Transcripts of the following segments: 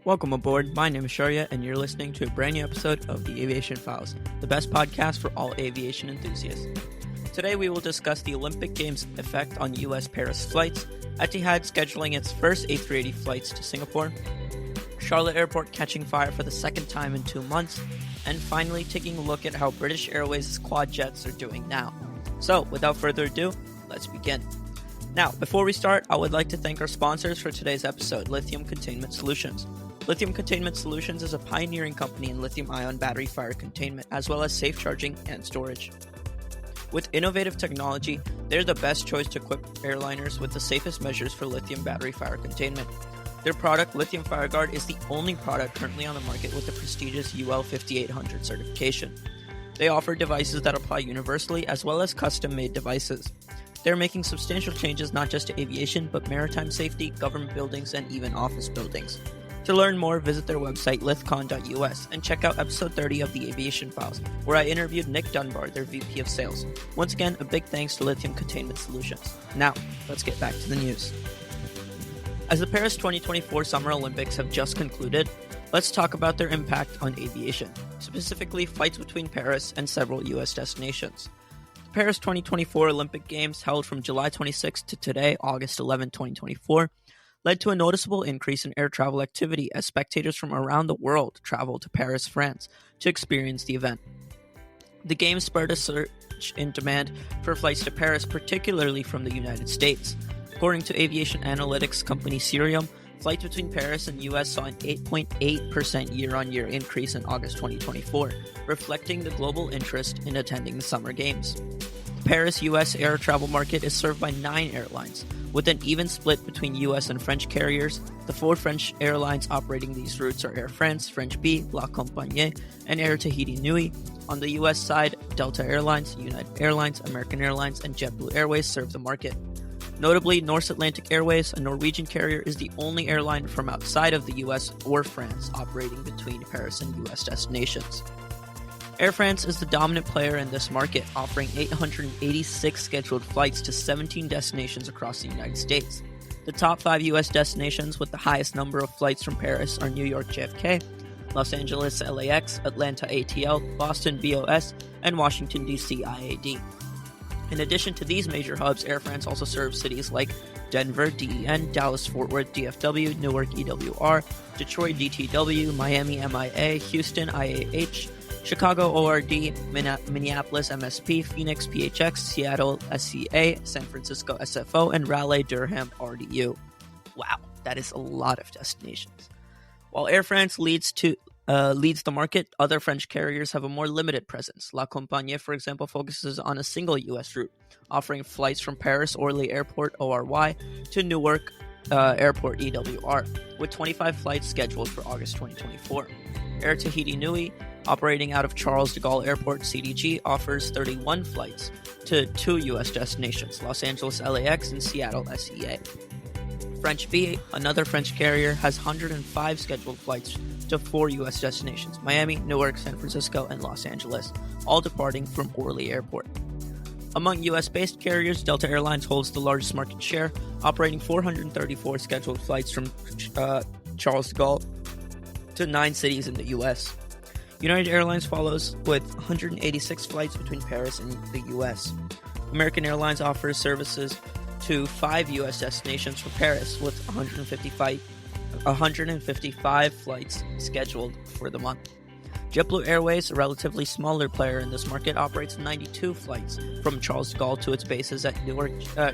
Welcome aboard, my name is Sharia, and you're listening to a brand new episode of the Aviation Files, the best podcast for all aviation enthusiasts. Today we will discuss the Olympic Games' effect on U.S. Paris flights, Etihad scheduling its first A380 flights to Singapore, Charlotte Airport catching fire for the second time in 2 months, and finally taking a look at how British Airways' quadjets are doing now. So, without further ado, let's begin. Now, before we start, I would like to thank our sponsors for today's episode, Lithium Containment Solutions. Lithium Containment Solutions is a pioneering company in lithium-ion battery fire containment, as well as safe charging and storage. With innovative technology, they're the best choice to equip airliners with the safest measures for lithium battery fire containment. Their product, Lithium FireGuard, is the only product currently on the market with the prestigious UL 5800 certification. They offer devices that apply universally, as well as custom-made devices. They're making substantial changes not just to aviation, but maritime safety, government buildings, and even office buildings. To learn more, visit their website, lithcon.us, and check out episode 30 of the Aviation Files, where I interviewed Nick Dunbar, their VP of Sales. Once again, a big thanks to Lithium Containment Solutions. Now, let's get back to the news. As the Paris 2024 Summer Olympics have just concluded, let's talk about their impact on aviation, specifically flights between Paris and several U.S. destinations. The Paris 2024 Olympic Games, held from July 26 to today, August 11, 2024, led to a noticeable increase in air travel activity as spectators from around the world traveled to Paris, France, to experience the event. The Games spurred a surge in demand for flights to Paris, particularly from the United States. According to aviation analytics company Cirium, flights between Paris and US saw an 8.8% year-on-year increase in August 2024, reflecting the global interest in attending the Summer Games. The Paris US air travel market is served by 9 airlines, with an even split between US and French carriers. The 4 French airlines operating these routes are Air France, French Bee, La Compagnie, and Air Tahiti Nui. On the US side, Delta Airlines, United Airlines, American Airlines, and JetBlue Airways serve the market. Notably, North Atlantic Airways, a Norwegian carrier, is the only airline from outside of the US or France operating between Paris and US destinations. Air France is the dominant player in this market, offering 886 scheduled flights to 17 destinations across the United States. The top 5 US destinations with the highest number of flights from Paris are New York JFK, Los Angeles LAX, Atlanta ATL, Boston BOS, and Washington DC IAD. In addition to these major hubs, Air France also serves cities like Denver DEN, Dallas Fort Worth DFW, Newark EWR, Detroit DTW, Miami MIA, Houston IAH, Chicago ORD, Minneapolis MSP, Phoenix PHX, Seattle SCA, San Francisco SFO, and Raleigh-Durham RDU. Wow, that is a lot of destinations. While Air France leads the market, other French carriers have a more limited presence. La Compagnie, for example, focuses on a single U.S. route, offering flights from Paris Orly Airport ORY to Newark Airport EWR, with 25 flights scheduled for August 2024. Air Tahiti Nui, operating out of Charles de Gaulle Airport CDG, offers 31 flights to 2 U.S. destinations, Los Angeles LAX and Seattle SEA. French Bee, another French carrier, has 105 scheduled flights to 4 U.S. destinations, Miami, Newark, San Francisco, and Los Angeles, all departing from Orly Airport. Among U.S.-based carriers, Delta Airlines holds the largest market share, operating 434 scheduled flights from Charles de Gaulle to 9 cities in the U.S. United Airlines follows with 186 flights between Paris and the U.S. American Airlines offers services to 5 U.S. destinations from Paris, with 155 flights scheduled for the month. JetBlue Airways, a relatively smaller player in this market, operates 92 flights from Charles de Gaulle to its bases at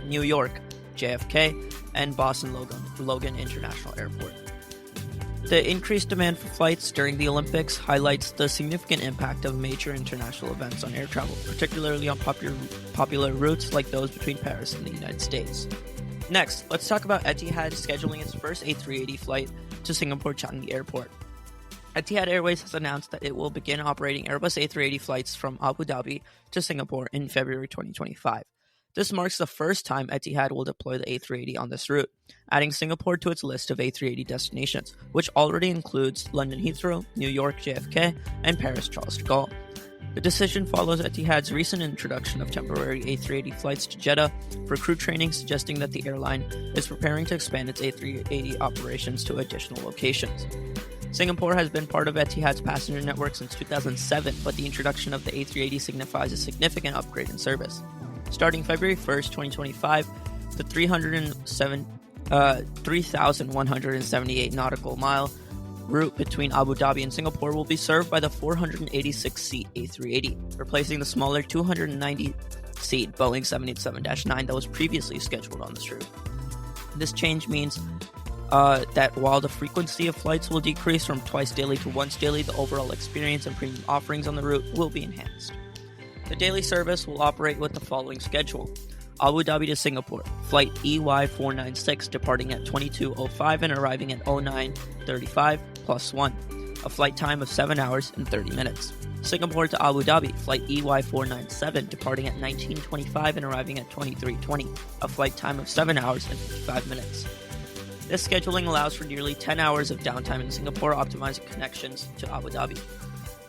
New York JFK and Boston Logan International Airport. The increased demand for flights during the Olympics highlights the significant impact of major international events on air travel, particularly on popular routes like those between Paris and the United States. Next, let's talk about Etihad scheduling its first A380 flight to Singapore Changi Airport. Etihad Airways has announced that it will begin operating Airbus A380 flights from Abu Dhabi to Singapore in February 2025. This marks the first time Etihad will deploy the A380 on this route, adding Singapore to its list of A380 destinations, which already includes London Heathrow, New York JFK, and Paris Charles de Gaulle. The decision follows Etihad's recent introduction of temporary A380 flights to Jeddah for crew training, suggesting that the airline is preparing to expand its A380 operations to additional locations. Singapore has been part of Etihad's passenger network since 2007, but the introduction of the A380 signifies a significant upgrade in service. Starting February 1st, 2025, the 3,178 nautical mile route between Abu Dhabi and Singapore will be served by the 486-seat A380, replacing the smaller 290-seat Boeing 787-9 that was previously scheduled on this route. This change means that while the frequency of flights will decrease from twice daily to once daily, the overall experience and premium offerings on the route will be enhanced. The daily service will operate with the following schedule. Abu Dhabi to Singapore, flight EY496 departing at 22:05 and arriving at 09:35 +1, a flight time of 7 hours and 30 minutes. Singapore to Abu Dhabi, flight EY497 departing at 19:25 and arriving at 23:20, a flight time of 7 hours and 55 minutes. This scheduling allows for nearly 10 hours of downtime in Singapore, optimizing connections to Abu Dhabi.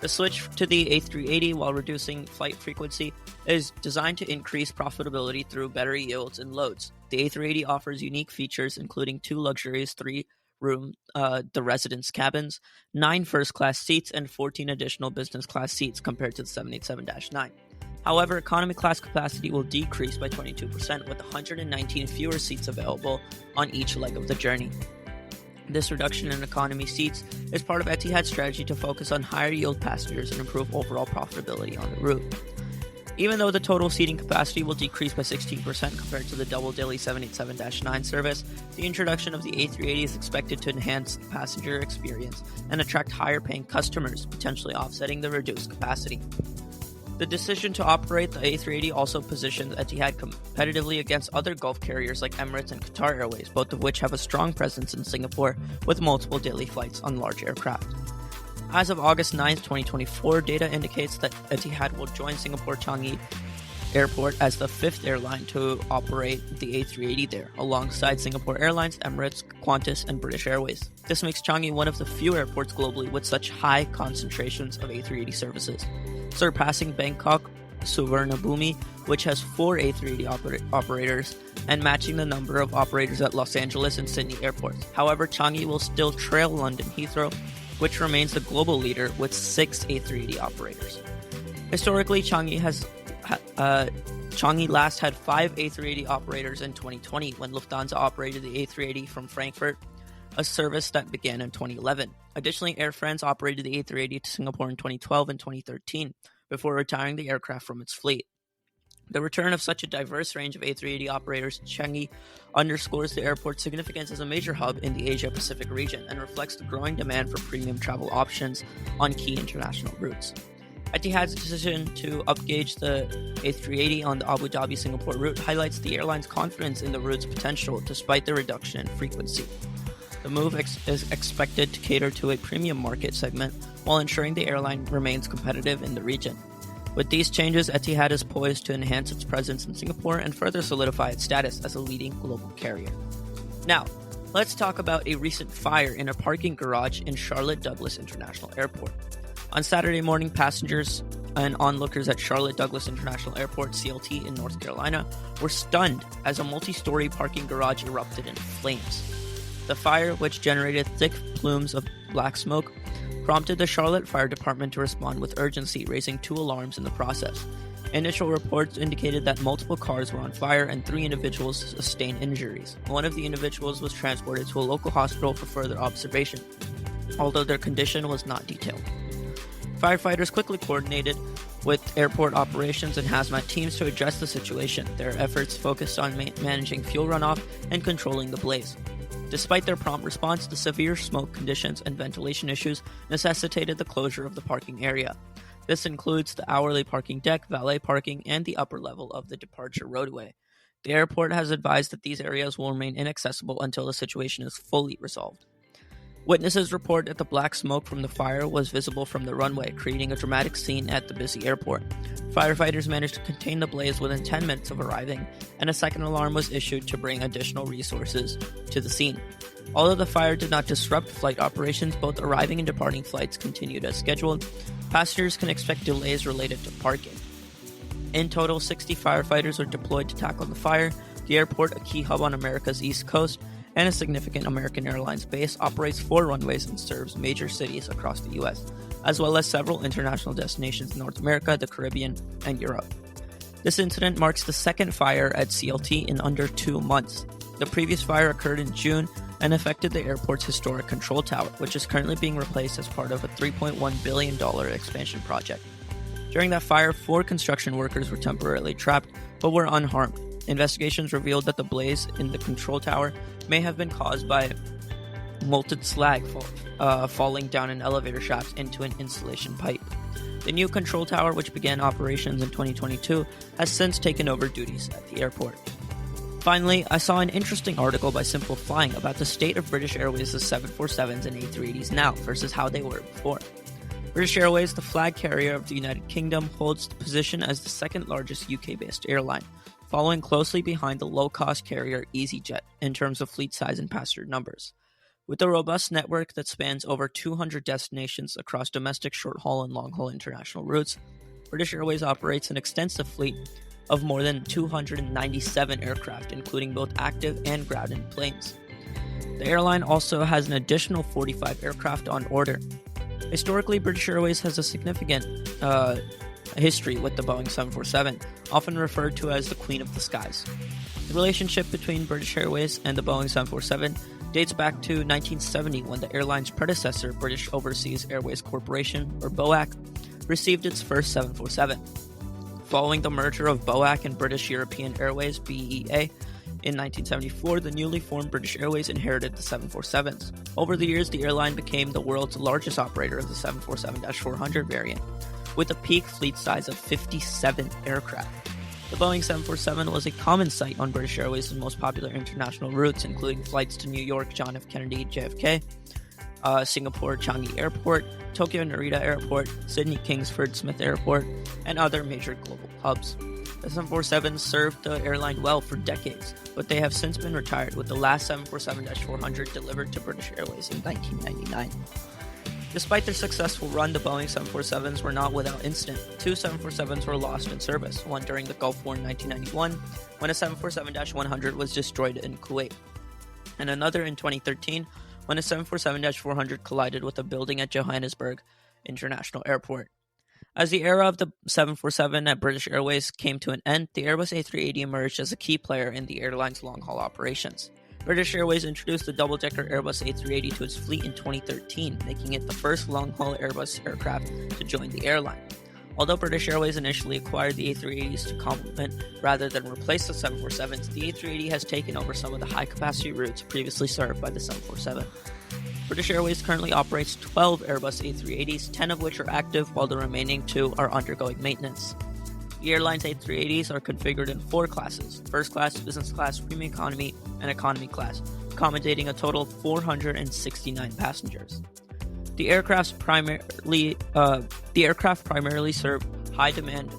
The switch to the A380, while reducing flight frequency, is designed to increase profitability through better yields and loads. The A380 offers unique features, including 2 luxurious 3-room the residence cabins, 9 first-class seats, and 14 additional business-class seats compared to the 787-9. However, economy class capacity will decrease by 22%, with 119 fewer seats available on each leg of the journey. This reduction in economy seats is part of Etihad's strategy to focus on higher yield passengers and improve overall profitability on the route. Even though the total seating capacity will decrease by 16% compared to the double daily 787-9 service, the introduction of the A380 is expected to enhance the passenger experience and attract higher paying customers, potentially offsetting the reduced capacity. The decision to operate the A380 also positions Etihad competitively against other Gulf carriers like Emirates and Qatar Airways, both of which have a strong presence in Singapore with multiple daily flights on large aircraft. As of August 9, 2024, data indicates that Etihad will join Singapore Changi Airport as the 5th airline to operate the A380 there, alongside Singapore Airlines, Emirates, Qantas, and British Airways. This makes Changi one of the few airports globally with such high concentrations of A380 services, surpassing Bangkok Suvarnabhumi, which has 4 A380 operators, and matching the number of operators at Los Angeles and Sydney airports. However, Changi will still trail London Heathrow, which remains the global leader with 6 A380 operators. Historically, Changi last had 5 A380 operators in 2020 when Lufthansa operated the A380 from Frankfurt, a service that began in 2011. Additionally, Air France operated the A380 to Singapore in 2012 and 2013, before retiring the aircraft from its fleet. The return of such a diverse range of A380 operators to Changi underscores the airport's significance as a major hub in the Asia-Pacific region and reflects the growing demand for premium travel options on key international routes. Etihad's decision to upgauge the A380 on the Abu Dhabi-Singapore route highlights the airline's confidence in the route's potential despite the reduction in frequency. The move is expected to cater to a premium market segment while ensuring the airline remains competitive in the region. With these changes, Etihad is poised to enhance its presence in Singapore and further solidify its status as a leading global carrier. Now, let's talk about a recent fire in a parking garage in Charlotte Douglas International Airport. On Saturday morning, passengers and onlookers at Charlotte Douglas International Airport, CLT, in North Carolina, were stunned as a multi-story parking garage erupted in flames. The fire, which generated thick plumes of black smoke, prompted the Charlotte Fire Department to respond with urgency, raising 2 alarms in the process. Initial reports indicated that multiple cars were on fire and 3 individuals sustained injuries. One of the individuals was transported to a local hospital for further observation, although their condition was not detailed. Firefighters quickly coordinated with airport operations and hazmat teams to address the situation. Their efforts focused on managing fuel runoff and controlling the blaze. Despite their prompt response, the severe smoke conditions and ventilation issues necessitated the closure of the parking area. This includes the hourly parking deck, valet parking, and the upper level of the departure roadway. The airport has advised that these areas will remain inaccessible until the situation is fully resolved. Witnesses report that the black smoke from the fire was visible from the runway, creating a dramatic scene at the busy airport. Firefighters managed to contain the blaze within 10 minutes of arriving, and a second alarm was issued to bring additional resources to the scene. Although the fire did not disrupt flight operations, both arriving and departing flights continued as scheduled. Passengers can expect delays related to parking. In total, 60 firefighters were deployed to tackle the fire. The airport, a key hub on America's East Coast and a significant American Airlines base, operates 4 runways and serves major cities across the U.S., as well as several international destinations in North America, the Caribbean, and Europe. This incident marks the second fire at CLT in under 2 months. The previous fire occurred in June and affected the airport's historic control tower, which is currently being replaced as part of a $3.1 billion expansion project. During that fire, 4 construction workers were temporarily trapped, but were unharmed. Investigations revealed that the blaze in the control tower may have been caused by molten slag falling down an elevator shaft into an insulation pipe. The new control tower, which began operations in 2022, has since taken over duties at the airport. Finally, I saw an interesting article by Simple Flying about the state of British Airways' 747s and A380s now versus how they were before. British Airways, the flag carrier of the United Kingdom, holds the position as the second largest UK-based airline, following closely behind the low-cost carrier EasyJet in terms of fleet size and passenger numbers. With a robust network that spans over 200 destinations across domestic short-haul and long-haul international routes, British Airways operates an extensive fleet of more than 297 aircraft, including both active and grounded planes. The airline also has an additional 45 aircraft on order. Historically, British Airways has a significant history with the Boeing 747, often referred to as the Queen of the Skies. The relationship between British Airways and the Boeing 747 dates back to 1970 when the airline's predecessor, British Overseas Airways Corporation, or BOAC, received its first 747. Following the merger of BOAC and British European Airways (BEA) in 1974, the newly formed British Airways inherited the 747s. Over the years, the airline became the world's largest operator of the 747-400 variant, with a peak fleet size of 57 aircraft. The Boeing 747 was a common sight on British Airways' most popular international routes, including flights to New York John F. Kennedy JFK, Singapore Changi Airport, Tokyo Narita Airport, Sydney Kingsford Smith Airport, and other major global hubs. The 747s served the airline well for decades, but they have since been retired, with the last 747-400 delivered to British Airways in 1999. Despite their successful run, the Boeing 747s were not without incident. 2 747s were lost in service, one during the Gulf War in 1991, when a 747-100 was destroyed in Kuwait, and another in 2013, when a 747-400 collided with a building at Johannesburg International Airport. As the era of the 747 at British Airways came to an end, the Airbus A380 emerged as a key player in the airline's long-haul operations. British Airways introduced the double-decker Airbus A380 to its fleet in 2013, making it the first long-haul Airbus aircraft to join the airline. Although British Airways initially acquired the A380s to complement rather than replace the 747s, the A380 has taken over some of the high-capacity routes previously served by the 747. British Airways currently operates 12 Airbus A380s, 10 of which are active, while the remaining 2 are undergoing maintenance. The airline's A380s are configured in 4 classes: first class, business class, premium economy, and economy class, accommodating a total of 469 passengers. The aircraft primarily serve high-demand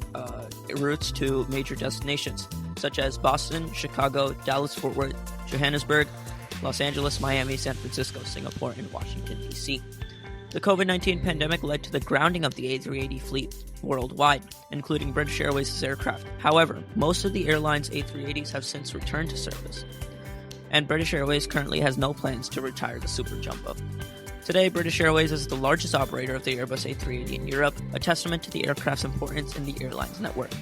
routes to major destinations, such as Boston, Chicago, Dallas-Fort Worth, Johannesburg, Los Angeles, Miami, San Francisco, Singapore, and Washington, D.C. The COVID-19 pandemic led to the grounding of the A380 fleet worldwide, including British Airways' aircraft. However, most of the airline's A380s have since returned to service, and British Airways currently has no plans to retire the Super Jumbo. Today, British Airways is the largest operator of the Airbus A380 in Europe, a testament to the aircraft's importance in the airline's network.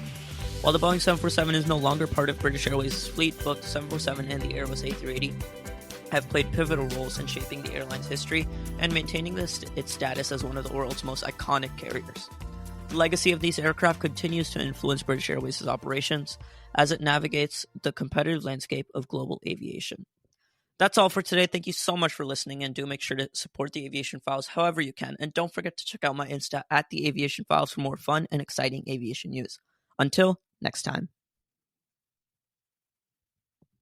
While the Boeing 747 is no longer part of British Airways' fleet, both the 747 and the Airbus A380 have played pivotal roles in shaping the airline's history and maintaining its status as one of the world's most iconic carriers. The legacy of these aircraft continues to influence British Airways' operations as it navigates the competitive landscape of global aviation. That's all for today. Thank you so much for listening, and do make sure to support the Aviation Files however you can. And don't forget to check out my Insta at the Aviation Files for more fun and exciting aviation news. Until next time.